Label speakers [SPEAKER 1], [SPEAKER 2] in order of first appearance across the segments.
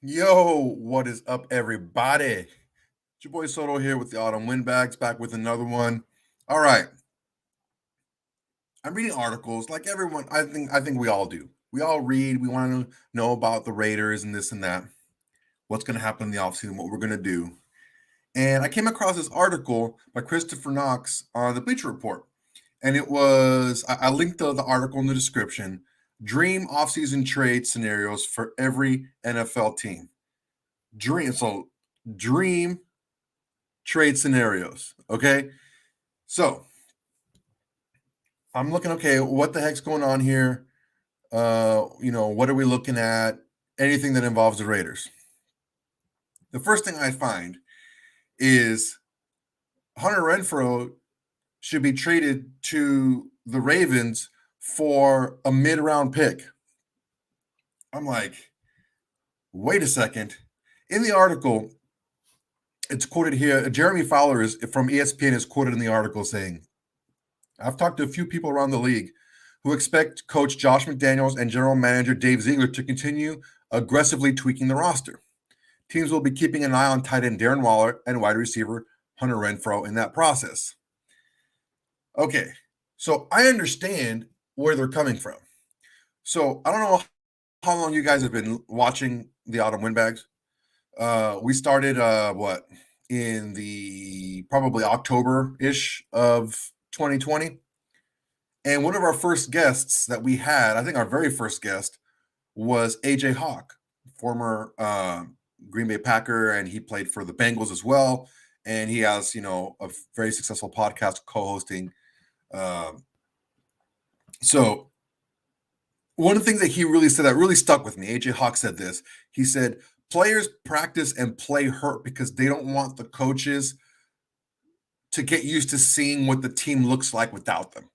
[SPEAKER 1] Yo, what is up, everybody? It's your boy Soto here with the Autumn Windbags, back with another one. All right, I'm reading articles like everyone. I think we all do. We all read. We want to know about the Raiders and this and that. What's going to happen in the offseason? What we're going to do. And I came across this article by Christopher Knox on the Bleacher Report, and it was I linked the article in the description. Dream offseason trade scenarios for every NFL team. Dream trade scenarios. Okay. So I'm looking, okay, what the heck's going on here? What are we looking at? Anything that involves the Raiders. The first thing I find is Hunter Renfrow should be traded to the Ravens for a mid-round pick. I'm like, wait a second. In the article, it's quoted here. Jeremy Fowler is from ESPN is quoted in the article saying, I've talked to a few people around the league who expect coach Josh McDaniels and general manager Dave Ziegler to continue aggressively tweaking the roster. Teams will be keeping an eye on tight end Darren Waller and wide receiver Hunter Renfrow in that process. Okay, so I understand where they're coming from. So I don't know how long you guys have been watching the Autumn Windbags. We started in the probably October-ish of 2020. And one of our first guests that we had, I think our very first guest, was AJ Hawk, former Green Bay Packer, and he played for the Bengals as well. And he has, a very successful podcast co-hosting. So one of the things that he really said that really stuck with me, AJ Hawk said this. He said, players practice and play hurt because they don't want the coaches to get used to seeing what the team looks like without them,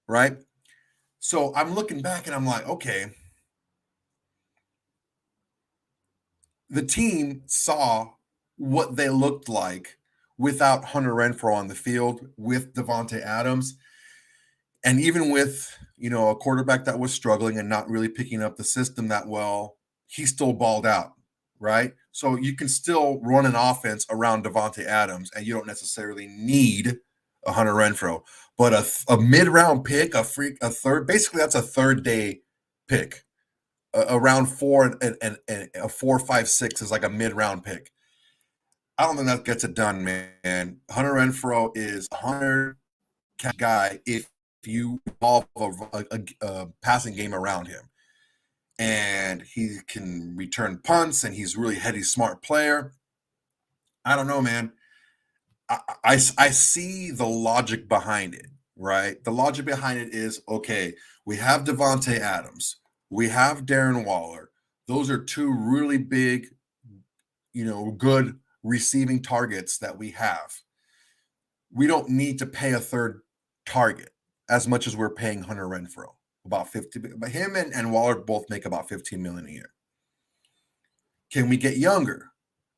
[SPEAKER 1] right? So I'm looking back and I'm like, okay, the team saw what they looked like without Hunter Renfrow on the field, with Davante Adams, and even with a quarterback that was struggling and not really picking up the system that well, he still balled out, right? So you can still run an offense around Davante Adams, and you don't necessarily need a Hunter Renfrow, but a mid-round pick, a third, basically that's a third day pick. Around 4 and a 4, 5, 6 is like a mid-round pick. I don't think that gets it done, man. Hunter Renfrow is a 100 guy if you evolve a passing game around him. And he can return punts, and he's really heady, smart player. I don't know, man. I see the logic behind it, right? The logic behind it is, okay, we have Davante Adams. We have Darren Waller. Those are two really big, good receiving targets that we have. We don't need to pay a third target as much as we're paying Hunter Renfrow. About 50, but him and Waller both make about 15 million a year. Can we get younger?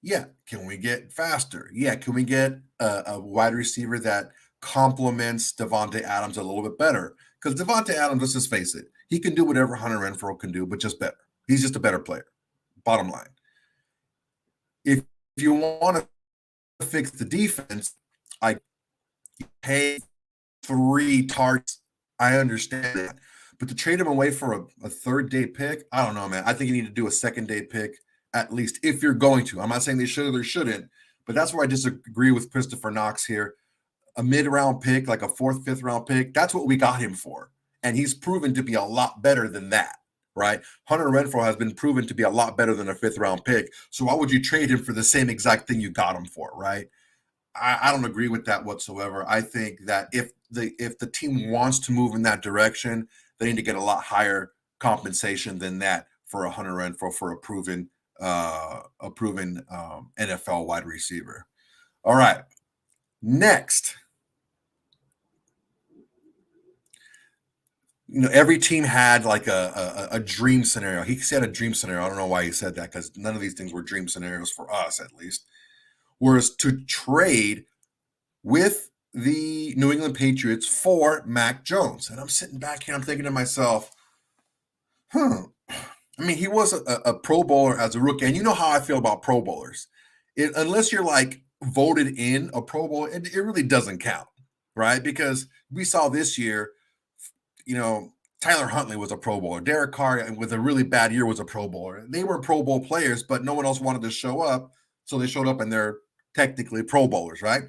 [SPEAKER 1] Yeah. Can we get faster? Yeah. Can we get a wide receiver that complements Davante Adams a little bit better? Because Davante Adams, let's just face it, he can do whatever Hunter Renfrow can do, but just better. He's just a better player. Bottom line. If you want to fix the defense, I pay 3 targets. I understand that. But to trade him away for a third day pick, I don't know, man. I think you need to do a second day pick at least if you're going to. I'm not saying they should or they shouldn't, but that's where I disagree with Christopher Knox here. A mid-round pick, like a 4th, 5th round pick, that's what we got him for. And he's proven to be a lot better than that, right? Hunter Renfrow has been proven to be a lot better than a 5th round pick. So why would you trade him for the same exact thing you got him for, right? I don't agree with that whatsoever. I think that if the team wants to move in that direction, they need to get a lot higher compensation than that for a Hunter Renfrow for a proven NFL wide receiver. All right, next. Every team had like a dream scenario. He said a dream scenario. I don't know why he said that, because none of these things were dream scenarios for us, at least. Whereas to trade with the New England Patriots for Mac Jones. And I'm sitting back here, I'm thinking to myself, I mean, he was a Pro Bowler as a rookie, and you know how I feel about Pro Bowlers. Unless you're like voted in a Pro Bowl, it really doesn't count, right? Because we saw this year, you know, Tyler Huntley was a Pro Bowler. Derek Carr, with a really bad year, was a Pro Bowler. They were Pro Bowl players, but no one else wanted to show up, so they showed up and they're technically Pro Bowlers, right?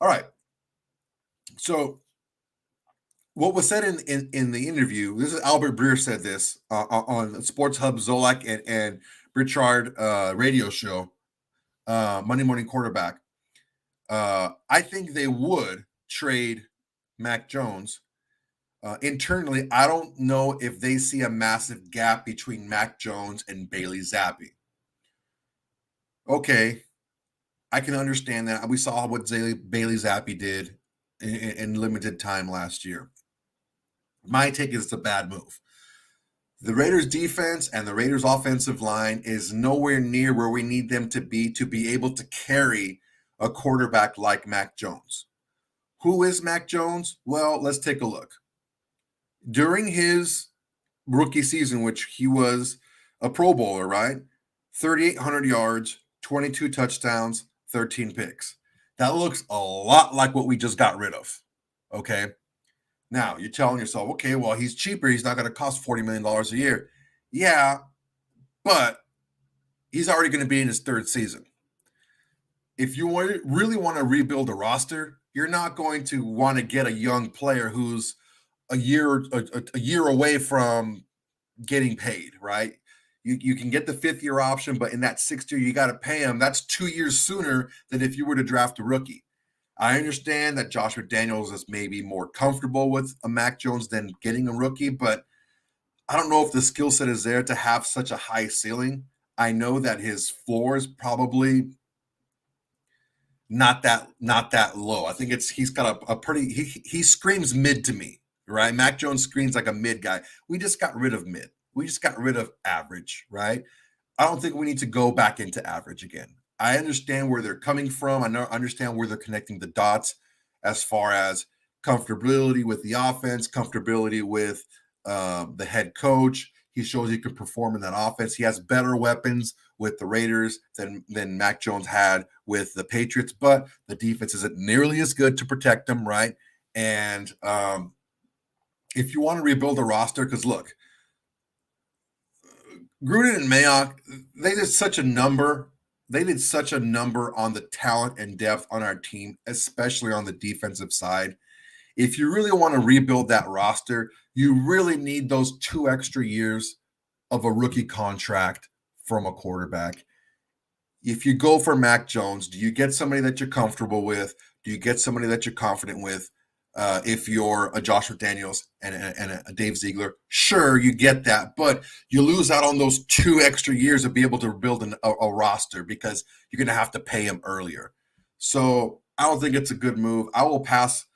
[SPEAKER 1] All right. So what was said in the interview, this is Albert Breer said this on Sports Hub Zolak and Richard radio show, Monday Morning Quarterback. I think they would trade Mac Jones. Internally, I don't know if they see a massive gap between Mac Jones and Bailey Zappi. Okay, I can understand that. We saw what Bailey Zappi did in limited time last year. My take is it's a bad move. The Raiders defense and the Raiders offensive line is nowhere near where we need them to be able to carry a quarterback like Mac Jones. Who is Mac Jones? Well, let's take a look. During his rookie season, which he was a Pro Bowler, right? 3,800 yards, 22 touchdowns, 13 picks. That looks a lot like what we just got rid of. Okay. Now you're telling yourself, okay, well, he's cheaper. He's not going to cost $40 million a year. Yeah, but he's already going to be in his third season. If you really want to rebuild a roster, you're not going to want to get a young player who's a year away from getting paid, right? You can get the 5th-year option, but in that 6th year, you got to pay him. That's 2 years sooner than if you were to draft a rookie. I understand that Josh McDaniels is maybe more comfortable with a Mac Jones than getting a rookie, but I don't know if the skill set is there to have such a high ceiling. I know that his floor is probably not that low. I think he's got a pretty he screams mid to me, right? Mac Jones screams like a mid guy. We just got rid of mid. We just got rid of average, right? I don't think we need to go back into average again. I understand where they're coming from. Understand where they're connecting the dots as far as comfortability with the offense, comfortability with the head coach. He shows he can perform in that offense. He has better weapons with the Raiders than Mac Jones had with the Patriots, but the defense isn't nearly as good to protect him, right? And if you want to rebuild a roster, because look, Gruden and Mayock, they did such a number. They did such a number on the talent and depth on our team, especially on the defensive side. If you really want to rebuild that roster, you really need those 2 extra years of a rookie contract from a quarterback. If you go for Mac Jones, do you get somebody that you're comfortable with? Do you get somebody that you're confident with? If you're a Josh McDaniels and a Dave Ziegler, sure, you get that, but you lose out on those 2 extra years to be able to build a roster because you're going to have to pay him earlier. So I don't think it's a good move. I will pass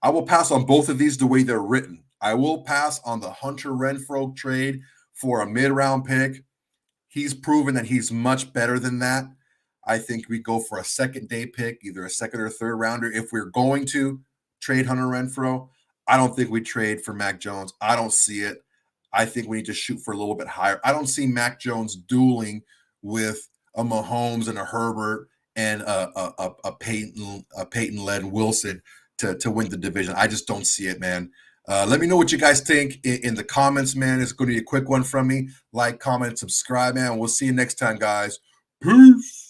[SPEAKER 1] on both of these the way they're written. I will pass on the Hunter Renfrow trade for a mid-round pick. He's proven that he's much better than that. I think we go for a second-day pick, either a second or third rounder. If we're going to trade Hunter Renfrow, I don't think we trade for Mac Jones. I don't see it. I think we need to shoot for a little bit higher. I don't see Mac Jones dueling with a Mahomes and a Herbert and a Peyton-led Wilson to win the division. I just don't see it, man. Let me know what you guys think in the comments, man. It's going to be a quick one from me. Like, comment, subscribe, man. We'll see you next time, guys. Peace.